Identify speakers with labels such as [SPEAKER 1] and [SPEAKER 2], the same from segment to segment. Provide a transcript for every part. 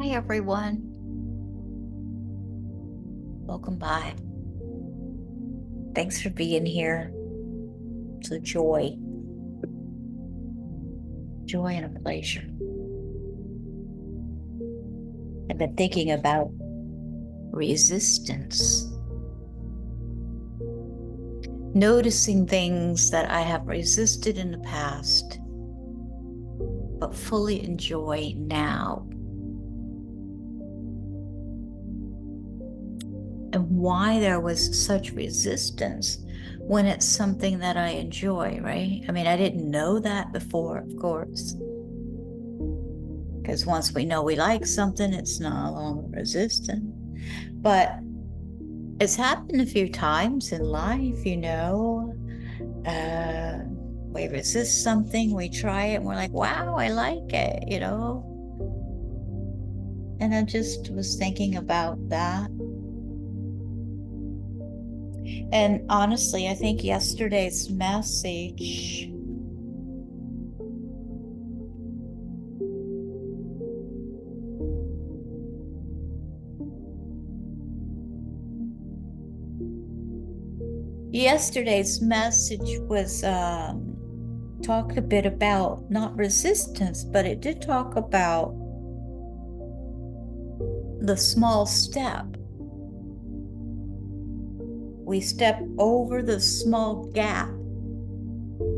[SPEAKER 1] Hi, everyone. Welcome by. Thanks for being here. It's a joy and a pleasure. I've been thinking about resistance, noticing things that I have resisted in the past, but fully enjoy now. And why there was such resistance when it's something that I enjoy, right? I mean, I didn't know that before, of course. Because once we know we like something, it's no longer resistant. But it's happened a few times in life, we resist something, we try it, and we're like, wow, I like it, And I just was thinking about that. And honestly, I think yesterday's message was talked a bit about not resistance, but it did talk about the small step. We step over the small gap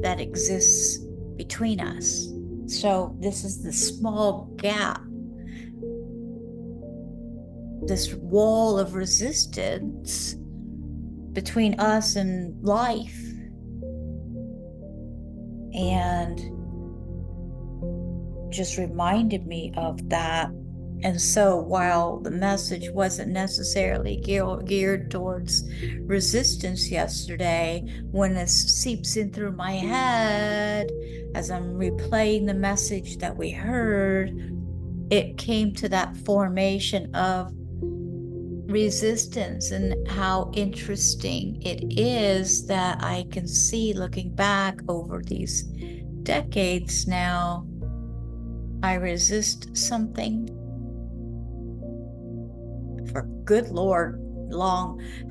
[SPEAKER 1] that exists between us. So this is the small gap, this wall of resistance between us and life. And just reminded me of that. And so while the message wasn't necessarily geared towards resistance yesterday, when this seeps in through my head as I'm replaying the message that we heard, it came to that formation of resistance and how interesting it is that I can see, looking back over these decades now, I resist something for good Lord,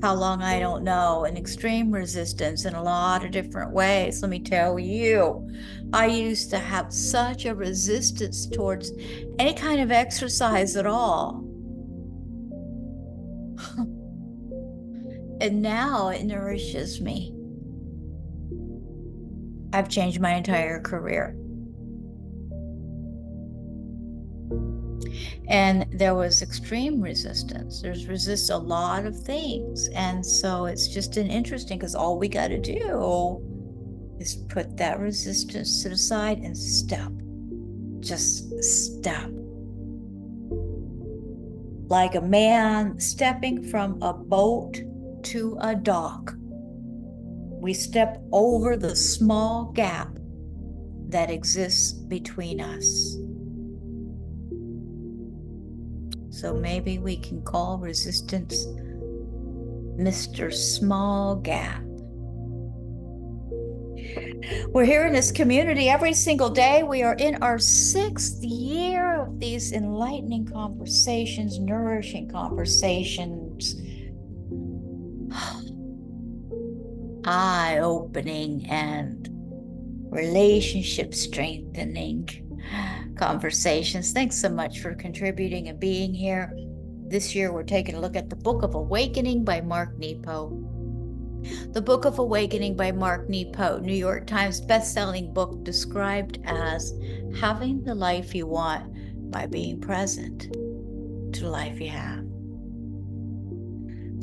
[SPEAKER 1] how long I don't know, an extreme resistance in a lot of different ways. Let me tell you, I used to have such a resistance towards any kind of exercise at all. And now it nourishes me. I've changed my entire career. And there was extreme resistance. There's resist a lot of things. And so it's just an interesting, because all we got to do is put that resistance to the side and step. Just step. Like a man stepping from a boat to a dock. We step over the small gap that exists between us. So maybe we can call resistance Mr. Small Gap. We're here in this community every single day. We are in our 6th year of these enlightening conversations, nourishing conversations, eye-opening and relationship strengthening conversations. Thanks so much for contributing and being here. This year, we're taking a look at the Book of Awakening by Mark Nepo. The Book of Awakening by Mark Nepo, New York Times bestselling book, described as having the life you want by being present to the life you have.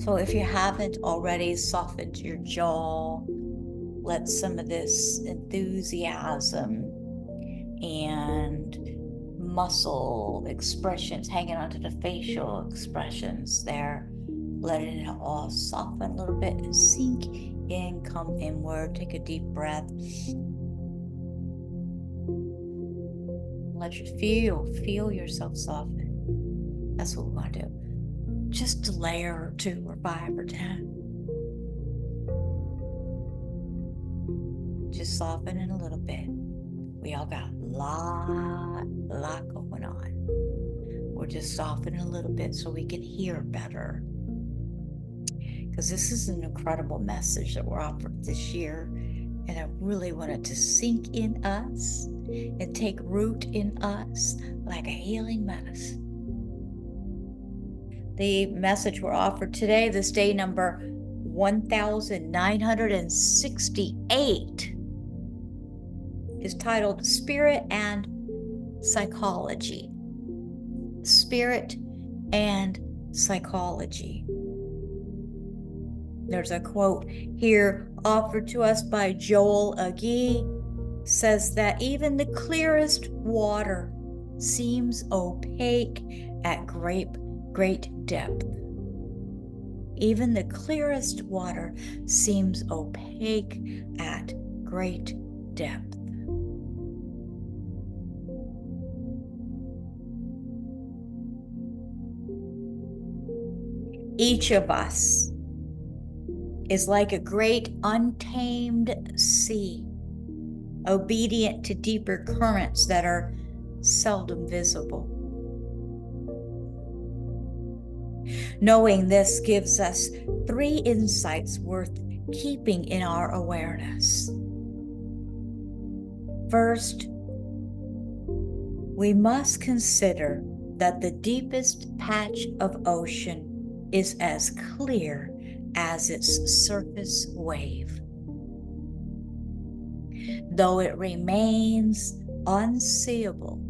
[SPEAKER 1] So if you haven't already softened your jaw, let some of this enthusiasm and muscle expressions hanging onto the facial expressions there, letting it all soften a little bit and sink in, come inward, take a deep breath. Let you feel yourself soften. That's what we want to do. Just a layer or 2 or 5 or 10. Just soften in a little bit. We all got a lot going on. We're We'll just soften a little bit so we can hear better. Because this is an incredible message that we're offered this year. And I really want it to sink in us and take root in us like a healing medicine. The message we're offered today, this day number 1968, is titled Spirit and Psychology. Spirit and Psychology. There's a quote here offered to us by Joel Agee, says that even the clearest water seems opaque at great depth. Even the clearest water seems opaque at great depth. Each of us is like a great untamed sea, obedient to deeper currents that are seldom visible. Knowing this gives us 3 insights worth keeping in our awareness. First, we must consider that the deepest patch of ocean is as clear as its surface wave, though it remains unseeable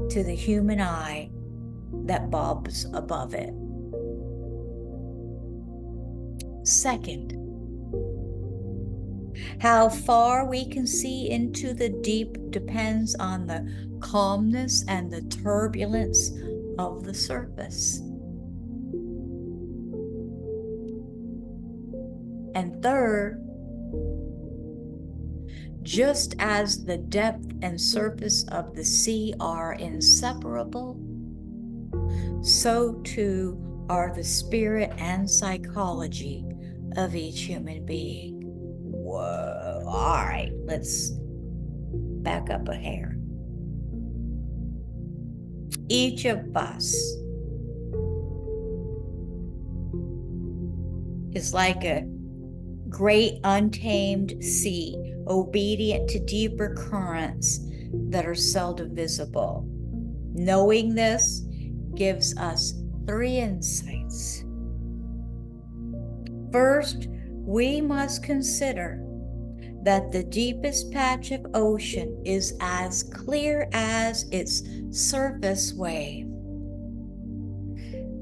[SPEAKER 1] to the human eye that bobs above it. Second, how far we can see into the deep depends on the calmness and the turbulence of the surface. And third, just as the depth and surface of the sea are inseparable, so too are the spirit and psychology of each human being. Whoa, all right, let's back up a hair. Each of us is like a great untamed sea, obedient to deeper currents that are seldom visible. Knowing this gives us 3 insights. First, we must consider that the deepest patch of ocean is as clear as its surface wave,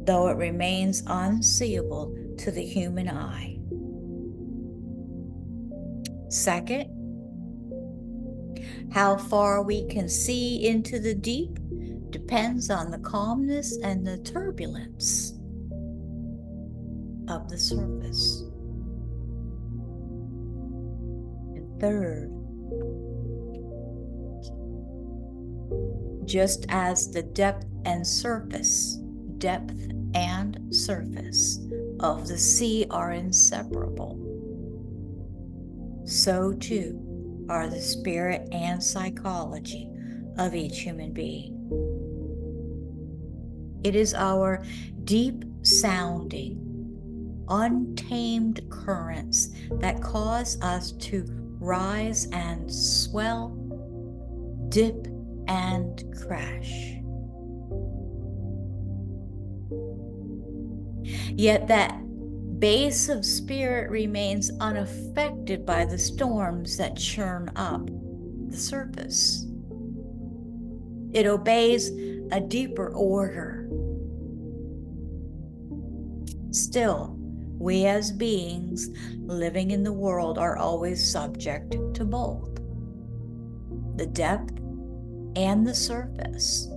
[SPEAKER 1] though it remains unseeable to the human eye. Second, how far we can see into the deep depends on the calmness and the turbulence of the surface. And third, just as the depth and surface of the sea are inseparable, so too are the spirit and psychology of each human being. It is our deep sounding, untamed currents that cause us to rise and swell, dip and crash. Yet that base of spirit remains unaffected by the storms that churn up the surface. It obeys a deeper order. Still, we as beings living in the world are always subject to both the depth and the surface,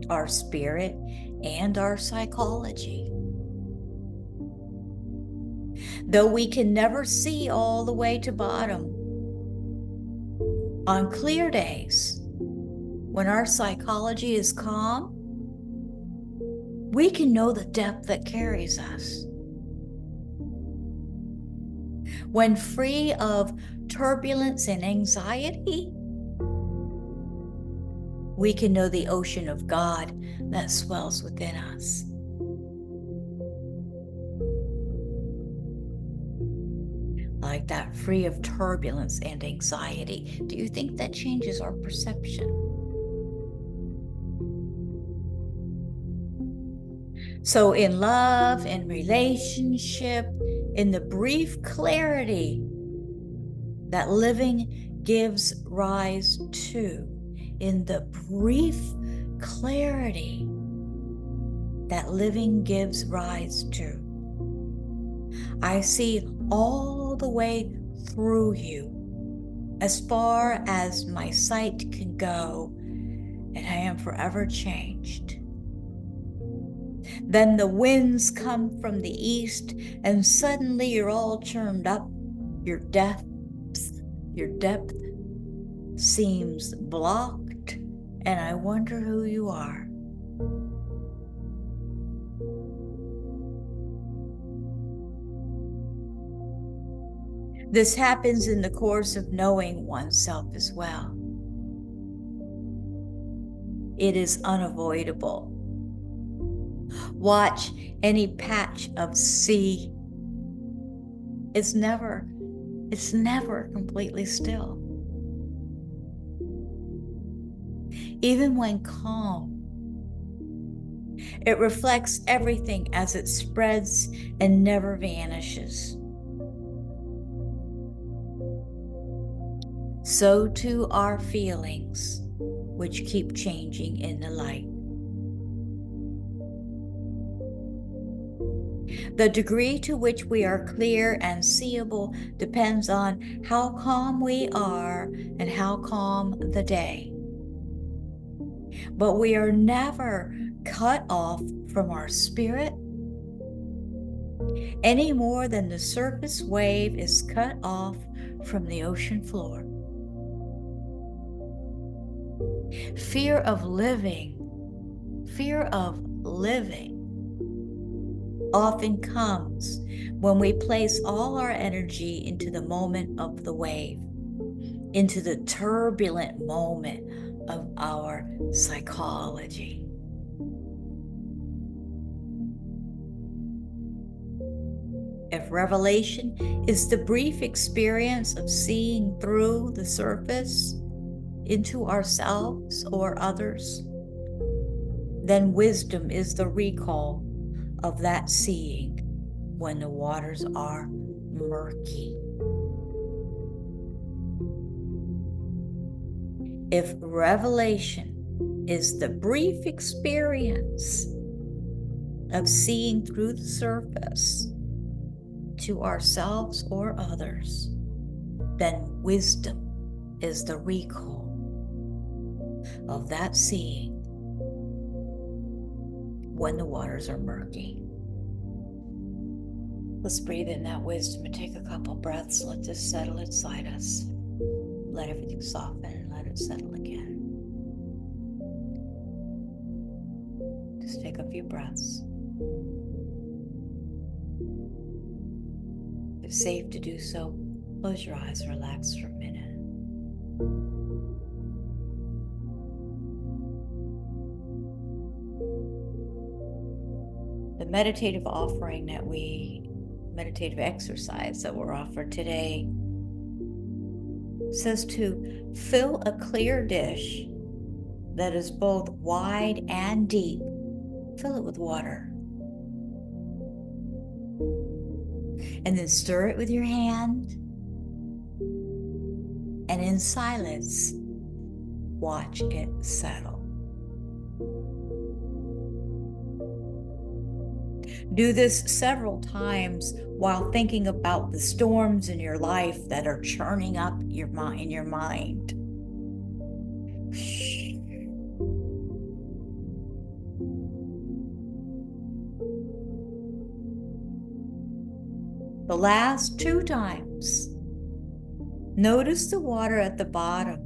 [SPEAKER 1] our spirit and our psychology. Though we can never see all the way to bottom, on clear days, when our psychology is calm, we can know the depth that carries us. When free of turbulence and anxiety, we can know the ocean of God that swells within us. Like that, free of turbulence and anxiety. Do you think that changes our perception? So in love, in relationship, in the brief clarity that living gives rise to, in the brief clarity that living gives rise to, I see all the way through you, as far as my sight can go, and I am forever changed. Then the winds come from the east, and suddenly you're all churned up. Your depth seems blocked, and I wonder who you are. This happens in the course of knowing oneself as well. It is unavoidable. Watch any patch of sea. It's never completely still. Even when calm, it reflects everything as it spreads and never vanishes. So too are feelings, which keep changing in the light. The degree to which we are clear and seeable depends on how calm we are and how calm the day. But we are never cut off from our spirit any more than the surface wave is cut off from the ocean floor. Fear of living often comes when we place all our energy into the moment of the wave, into the turbulent moment of our psychology. If revelation is the brief experience of seeing through the surface into ourselves or others, then wisdom is the recall of that seeing when the waters are murky. If revelation is the brief experience of seeing through the surface to ourselves or others, then wisdom is the recall of that seeing when the waters are murky. Let's breathe in that wisdom and take a couple breaths. Let this settle inside us. Let everything soften and let it settle again. Just take a few breaths. If it's safe to do so, close your eyes and relax for a minute. The meditative exercise that we're offered today says to fill a clear dish that is both wide and deep. Fill it with water. And then stir it with your hand. And in silence, watch it settle. Do this several times while thinking about the storms in your life that are churning up in your mind. The last 2 times, notice the water at the bottom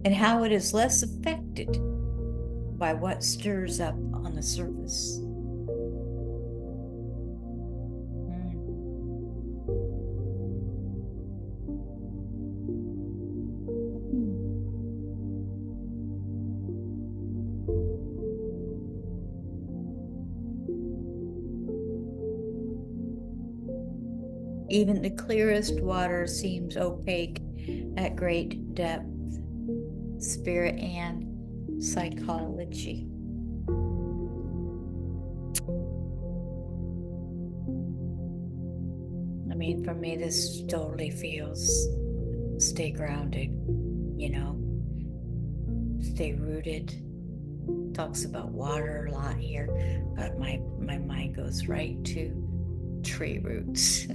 [SPEAKER 1] and how it is less affected by what stirs up on the surface. Even the clearest water seems opaque at great depth. Spirit and psychology. I mean, for me, this totally feels stay grounded, stay rooted. Talks about water a lot here, but my mind goes right to tree roots.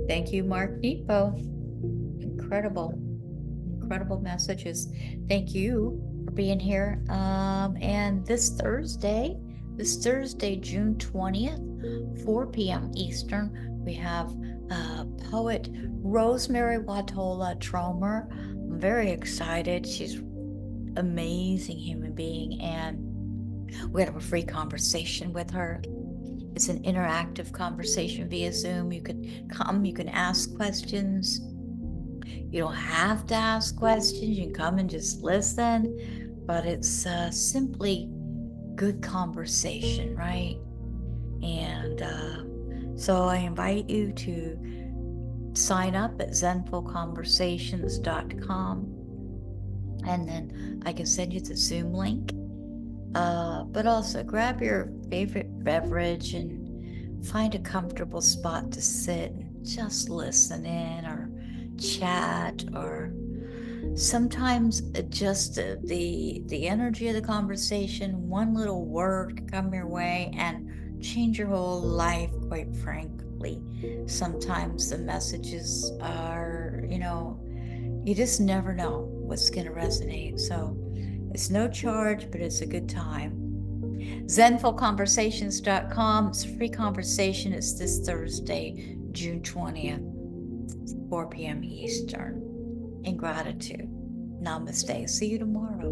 [SPEAKER 1] Thank you, Mark Nepo. Incredible messages. Thank you for being here. And this Thursday, June 20th, 4 p.m. Eastern, we have poet Rosemary Watola Tromer. I'm very excited. She's an amazing human being, and we have a free conversation with her. It's an interactive conversation via Zoom. You can come, you can ask questions. You don't have to ask questions. You can come and just listen, but it's simply good conversation, right? And so I invite you to sign up at zenfulconversations.com, and then I can send you the Zoom link. But also grab your favorite beverage and find a comfortable spot to sit and just listen in or chat, or sometimes just the energy of the conversation, one little word can come your way and change your whole life, quite frankly. Sometimes the messages are, you just never know what's going to resonate. So it's no charge, but it's a good time. Zenfulconversations.com. It's a free conversation. It's this Thursday, June 20th, 4 p.m. Eastern. In gratitude. Namaste. See you tomorrow.